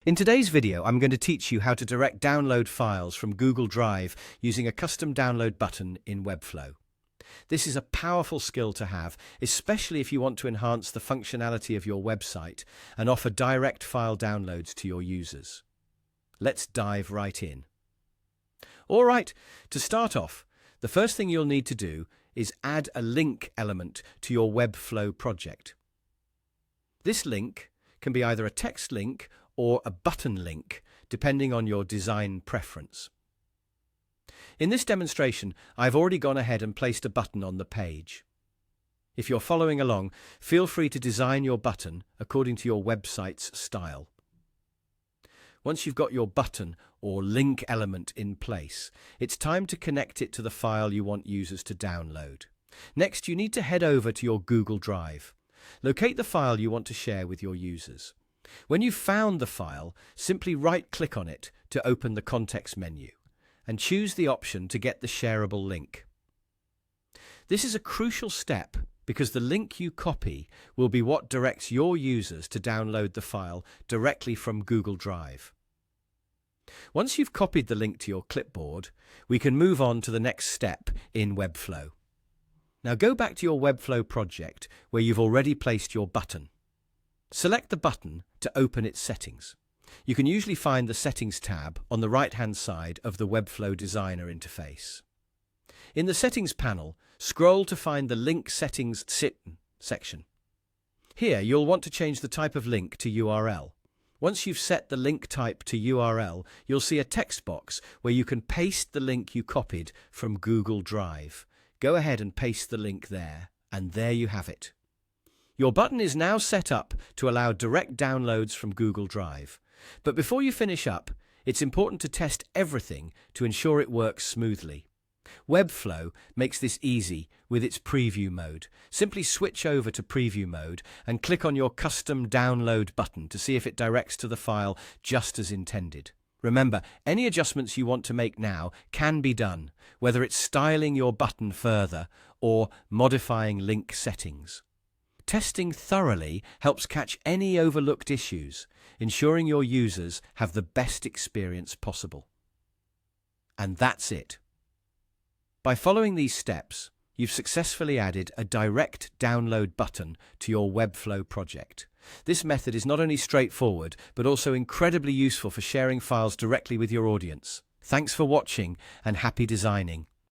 In today's video, I'm going to teach you how to direct download files from Google Drive using a custom download button in Webflow. This is a powerful skill to have, especially if you want to enhance the functionality of your website and offer direct file downloads to your users. Let's dive right in. All right, to start off, the first thing you'll need to do is add a link element to your Webflow project. This link can be either a text link or a button link, depending on your design preference. In this demonstration, I've already gone ahead and placed a button on the page. If you're following along, feel free to design your button according to your website's style. Once you've got your button or link element in place, it's time to connect it to the file you want users to download. Next, you need to head over to your Google Drive. Locate the file you want to share with your users. When you've found the file, simply right-click on it to open the context menu and choose the option to get the shareable link. This is a crucial step because the link you copy will be what directs your users to download the file directly from Google Drive. Once you've copied the link to your clipboard, we can move on to the next step in Webflow. Now go back to your Webflow project where you've already placed your button. Select the button to open its settings. You can usually find the Settings tab on the right-hand side of the Webflow Designer interface. In the Settings panel, scroll to find the Link Settings section. Here, you'll want to change the type of link to URL. Once you've set the link type to URL, you'll see a text box where you can paste the link you copied from Google Drive. Go ahead and paste the link there, and there you have it. Your button is now set up to allow direct downloads from Google Drive. But before you finish up, it's important to test everything to ensure it works smoothly. Webflow makes this easy with its preview mode. Simply switch over to preview mode and click on your custom download button to see if it directs to the file just as intended. Remember, any adjustments you want to make now can be done, whether it's styling your button further or modifying link settings. Testing thoroughly helps catch any overlooked issues, ensuring your users have the best experience possible. And that's it. By following these steps, you've successfully added a direct download button to your Webflow project. This method is not only straightforward, but also incredibly useful for sharing files directly with your audience. Thanks for watching and happy designing.